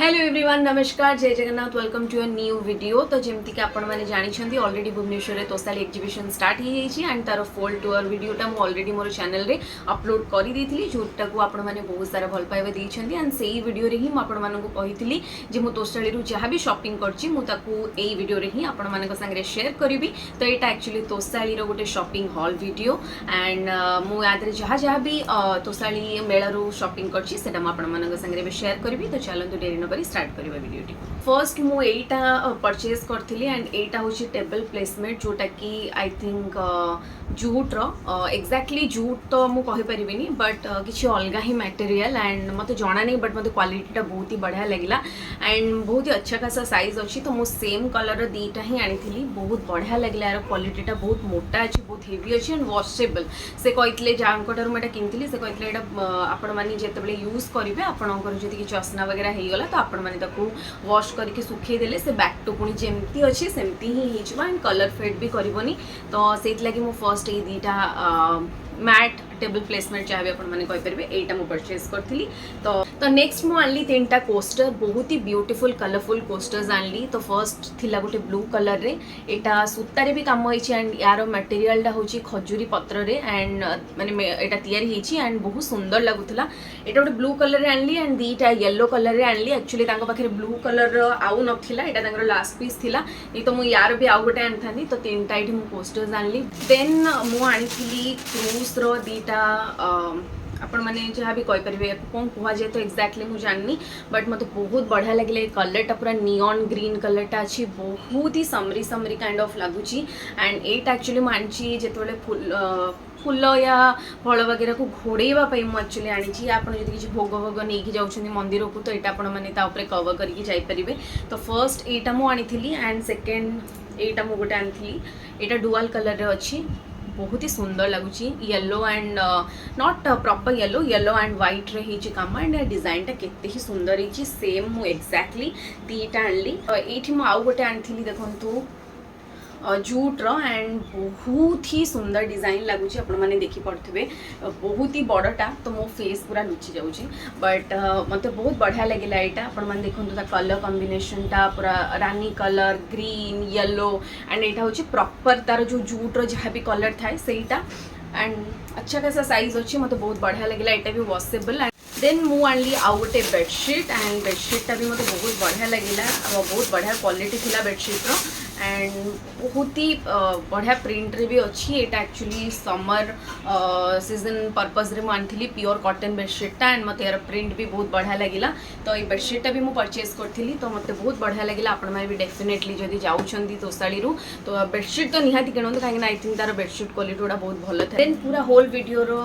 Hello everyone नमस्कार जय Jagannath welcome to a new video. तो जमती कि आपण मैंने जानी ऑलरेडी भुवनेश्वर में तोसाली एक्जिबिशन स्टार्ट हो जाइए एंड तार फुल टूर वीडियोटा मुझे ऑलरेडी मोर चैनल रे अपलोड कर दी जोटा को आपण मैंने बहुत सारा भल पाइबा देइछंती एंड सेही वीडियो रे ही मु आपण मानकु कहितली जे मु तोसाली रु जहाँ भी शॉपिंग करछि मु ताकू एई वीडियो रे ही आपण मानक संगे शेयर करिवि। तो एटा एक्चुअली तोसाली रो गोटे शॉपिंग हॉल वीडियो एंड मु यादरे जहाँ जहाँ भी तोसाली मेला रु शॉपिंग करछि सेटा मु आपण मानक संगे शेयर करिवि। तो चलंतु डेरी न करी स्टार्ट करबा वीडियोटी। फर्स्ट मु एटा परचेज करथिली एंड एटा होची टेबल प्लेसमेंट जोटा कि आई थिंक जूट रो एक्जाक्टली जूट तो मु कहि परिबिनी बट किछि अलगा ही मटेरियल एंड मते जाना नहीं बट मते क्वालिटीटा बहुत ही बढ़िया लगिला एंड बहुत ही अच्छा खासा साइज अछि। तो मु सेम कलर रो दीटा ही आनिथिली बहुत बढ़िया लगिला यार क्वालिटीटा बहुत मोटा अछि बहुत हेवी अछि एंड वॉशेबल से कहितले जांकटर मेटा किनथिली से कहितले एटा आपण माने जेतेबेले यूज करिवे आपणकर जदि किछि असना वगैरह हे गला तो आपण माने ताकू वॉश करके सुखै देले से बैक टू पुणी जेमती अछि सेमती ही हिजबा एंड कलर फेड भी करबोनी। तो सेत लागि मु first A दीटा mat table placement चाहे आपण माने कहि परबे एटा मु परचेज करथिली। तो नेक्स्ट मु आनली तीनटा कोस्टर बहुत ही ब्यूटीफुल कलरफुल कोस्टर्स आनली। तो फर्स्ट थिला गोटे ब्लू कलर रे एटा सूतारे भी काम होइछि एंड यार मटेरियल टा होछि खजूरी पत्र रे एंड माने एटा तयारी हिछि एंड बहुत सुंदर लागुथला। एटा गोटे ब्लू कलर रे आनली एंड दीटा येलो कलर रे आनली। एक्चुअली तांको पाखरे ब्लू कलर आउ नथिला एटा तांकर लास्ट पीस थिला नहीं तो मु यार भी आउ गोटे आनथानी। तो तीनटा एठी मु कोस्टर्स आनली। देन मु आनिथिली क्रूज रो दीटा आपण माने जहाँ भी कहि परिबे कौन कुहा जाए तो एक्जाक्टली मु जाननी बट मते बहुत बढ़िया लगिले। कलरटा पूरा नियॉन ग्रीन कलरटा अछि बहुत ही समरी समरी काइंड ऑफ लागुची एंड एट एक्चुअली मानची जेतबेले फुल या फल वगैरह को घोड़ेवा मु एक्चुअली आनी आप किसी भोग भोग नहीं जाऊँ मंदिर को तो यहाँ आपण मैंने कवर करके जापरेंगे। तो फर्स्ट एटा मु आनी एंड सेकेंड एटा मु गोटे आनी एटा डुआल कलर रे अच्छी बहुत ही सुंदर लगुच yellow and not proper yellow yellow and white रे ही काम एंड डिजाइन टा केते ही सुंदर ही सेम मु एक्जाक्टली दीटा आनली। एठी मु आउ गोटे आनी देखंतु जूट रो एंड बहुत ही सुंदर डिजाइन लगुच आपण माने देखि पड़थिबे बहुत ही बड़टा तो मो फेस पूरा लुचि जाउची बट मते बहुत बढ़िया लगिला एटा आपण माने देखंतु ता कलर कॉम्बिनेशन टा पूरा रानी कलर ग्रीन येलो एंड एटा होची प्रॉपर तार जो जूट रो जहाँ भी कलर थाए सेटा एंड अच्छा खासा साइज अच्छी मते बहुत बढ़िया लगिला। एटा भी वॉशेबल एंड देन मु आनली आउ गोटे बेडशीट एंड बेडशीटा भी मते बहुत बढ़िया लगिला बहुत बढ़िया क्वालिटी थिला बेडशीट रो एंड बहुत ही बढ़िया प्रिंट रे भी अच्छी। एटा एक्चुअली समर सीजन पर्पज रे मु आनथिली प्योर कॉटन बेडशीटा एंड मते यार प्रिंट भी बहुत बढ़िया लगिला। तो ये बेडशीटा भी मु परचेज करथिली तो मते बहुत बढ़िया लगिला। आपण माने भी डेफिनेटली जदी जाउछंती तोसाली रु तो बेडशीट तो निहाती किणंतु काहे ना आई थिंक तार बेडशीट क्वालिटी गुडा बहुत भलो था। देन पूरा होल वीडियो रो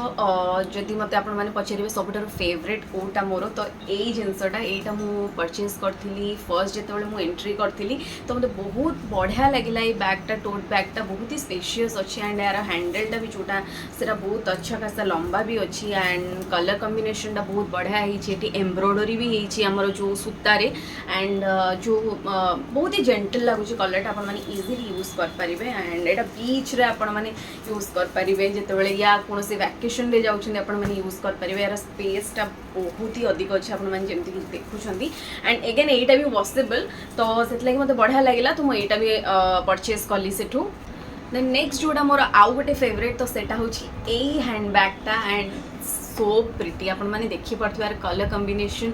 जदी मते आपण माने पछेरिबे सबटार फेवरेट कोटा मोर तो एई जिंसटा एटा मु परचेज करथिली फर्स्ट जेतेबेले मु एंट्री करथिली तो मते बहुत बढ़िया लगिला। ये बैगटा टोट बैगटा बहुत ही स्पेशियस अच्छी एंड यार हैंडलटा भी जोटा सेटा बहुत अच्छा खासा लंबा भी अच्छी एंड कलर कॉम्बिनेशनटा बहुत बढ़िया है। एम्ब्रॉयडरी भी है आमर जो सूतारे एंड जो बहुत ही जेंटल लगुच कलरटा आपण माने इजीली यूज कर परिबे एंड एटा बीच रे आपण माने यूज कर परिबे जेतेबेले या कोनोसी वैकेशन रे जाउछन आपण माने यूज कर परिबे। यार स्पेसटा बहुत ही अधिक अच्छे आपण माने जेमति कि देखुछंती एंड अगेन एटा भी वॉशेबल तो सेट लागि मते बढ़िया लागिला तो मु एटा भी परचेज कली सेठू। देन नेक्स्ट जोड़ा मोर आउ गोटे फेवरेट तो सेटा होची एई हैंडबैगटा एंड सो प्रिटी आपण माने देखि पड़थवार कलर कॉम्बिनेशन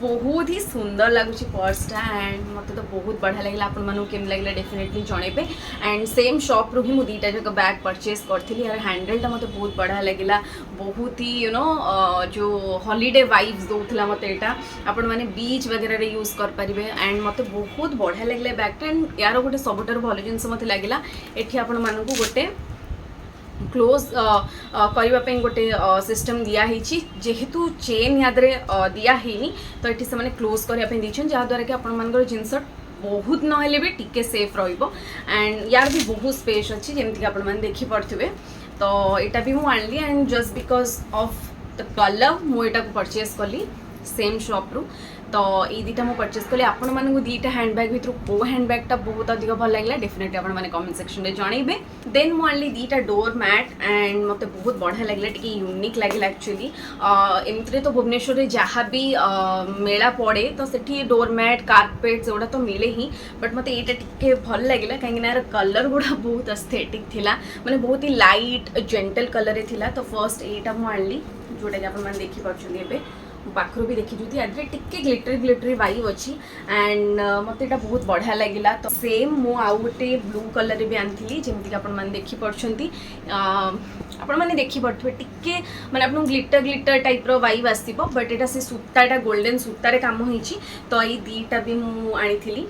बहुत ही सुंदर लगुच पर्सटा एंड मते तो बहुत बढ़िया लगिला। आपण मानु केम लगिला डेफिनेटली जणेबे एंड सेम शॉप रू ही मु दीटा जक बैग परचेज करथिली यार हैंडलटा मते बहुत बढ़िया लगिला बहुत ही यू नो जो हॉलिडे वाइब्स दोथला मते एटा आपण माने बीच वगैरह रे यूज कर परिबे एंड मते बहुत बढ़िया लगिला बैगटा एंड यार गोटे सबटर भलो जिंस मते लागिला एठी आपण मानकु गोटे क्लोज करने गोटे सिस्टम दिया जेहेतु चेन यादरे दिया है तो ये से क्लोज करने जहाँद्वारा कि आप जिनस बहुत नहले भी टिके सेफ रहिबो एंड यार भी बहुत स्पेस अच्छी जमीक आप देखी पड़े। तो यहाँ भी मुझे आनली and just because of the colour मुझे परचेज कली सेम शॉप रू। तो ये दुटा मुझे परचेस कली आपण मानक दुटा हैंड बैग भितर को हैंड बैगटा बहुत अधिक भल लगे डेफिनेटली आपण मैंने कमेंट सेक्शन में जनइबे। देन मुझे आनली दुटा डोर मैट एंड मत बहुत बढ़िया लगे टी यूनिक लगे एक्चुअली एमती तो भुवनेश्वर में जहाँ भी मेला पड़े तो सेठी डोर मैट कार्पेट जोड़ा तो मिले ही बट मत यहाँ टे भल लगे कहीं कलर गुड़ा बहुत एस्थेटिक थिला माने बहुत ही लाइट जेंटल कलर थिला। तो फर्स्ट यहाँ मुझे आनली जोटा कि आप देखिए पाखर भी देखी टिके ग्लिटरी ग्लिटरी वाइब अच्छी एंड मत बहुत बढ़िया लगे। तो सेम मु आउ गोटे ब्लू कलर भी आनी जमीक आपने देखिपी आपने देखिपे टिके मैंने आप ग्लिटर ग्लिटर टाइप वाइब आसो बट यहाँ से सूताटा गोल्डन सूतार काम होती तो ये दुटा भी मुझी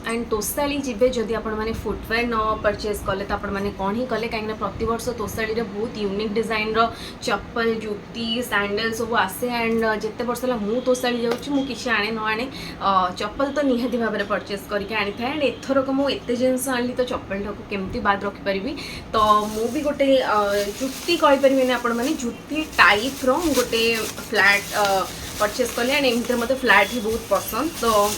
एंड तोसाली जीवे जदि आपण मैंने फुटवेयर न परचेज कले तो आपण मैंने कौन ही कले कहीं प्रति वर्ष तोसाली रे बहुत यूनिक डिजाइन रो चप्पल जुती सैंडल सब आसे एंड जिते वर्ष है मु तोसाली जाऊँगी मु किसी आने न आने चप्पल तो निहाती भाव में परचेज करके आनी था एंड एथरक मुझे एत जिनस आनी तो चप्पल टाक केमती बाद रखिपारि तो मु भी गोटे जुती कहीपरि आपण मैंने जुती टाइप रो गोटे फ्लैट परचेज कली एंड एमती मत फ्लैट ही बहुत पसंद। तो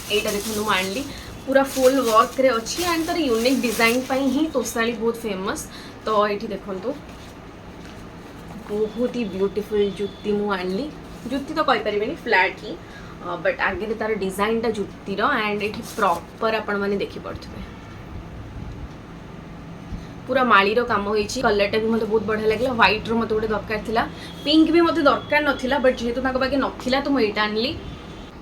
यहाँ देखो मुझे आनली पूरा फुल वर्क रे अच्छी एंड तार यूनिक डिजाइन ही तोसाली बहुत फेमस। तो ये देखो बहुत ही ब्यूटीफुल जुती मुझे आनली जुती तो कहीपरि फ्लैट ही बट आगे तार डिजाइनटा जुतीर एंड ये प्रॉपर आपण मैंने देखिपे पूरा मालीर काम होती कलरटा भी मतलब बहुत बढ़िया लगे। व्हाइट रो मत गोटे दरकार थिला पिंक भी मत दरकार नाला बट जेहेतु पाखे नाला तो मुझे आनली।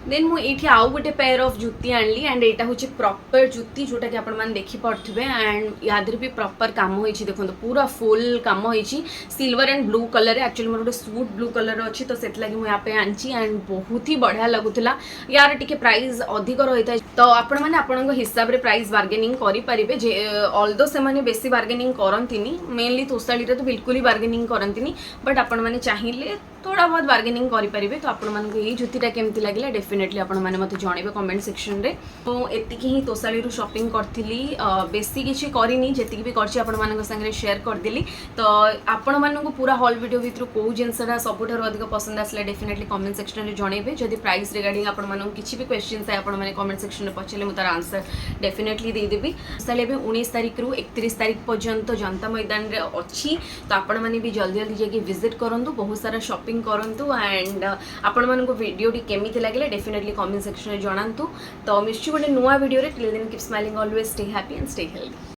देन मुझे आउ गोटे पेयर ऑफ जुती आनली एंड यहाँ हूँ प्रॉपर जुती जोटा कि आपने देखिपे एंड यादर भी प्रॉपर काम होती देखो पूरा फुल काम होती silver and blue colour actually more गोटे सूट ब्लू कलर अच्छी तो से लगी मुझे आनी एंड बहुत ही बढ़िया लगुला। यार टी प्राइस अधिक रही है तो आपण मैंने आपण हिसाब से प्राइस बार्गेनिंग करेंगे ऑल्दो से बेसी बार्गेनिंग करती मेनली तोसाली तो बिल्कुल ही बार्गेनिंग करती बट आपण मैंने चाहिए थोड़ा बहुत बार्गेनिंग करेंगे। तो आपण मानक ये जुतीटा केमती लगे डेफिनेटली आपण मैंने मत जनइबे कमेंट सेक्शन रे। तो एतिकी ही तोसाली शॉपिंग करथिली बेसी किसी करनी जी भी करछि आपण मानक संगे शेयर करदेली। तो आपण मानक पूरा हॉल वीडियो भितर को जिनसटा सबुठार अधिक पसंद आसला डेफिनेटली कमेंट सेक्शन रे जनइबे। जदि प्राइस रिगार्डिंग आपण मानक किसी भी क्वेश्चन है आपण माने कमेंट सेक्शन रे पछले मु तार आंसर डेफिनेटली दे देबी। तोसाली एबे 19 तारिख रु 31 तारिख पर्यंत जनता मैदान रे अच्छी तो आपण माने भी जल्दी जल्दी जाके विजिट करंतु बहुत सारा शॉपिंग करंतु एंड आपण मानक वीडियो टी केमिति लागले डेफिनेटली कमेंट सेक्शन में जनातु। तो मिश्ची गोटे नुआ वीडियो रे till then keep smiling always stay happy and stay healthy.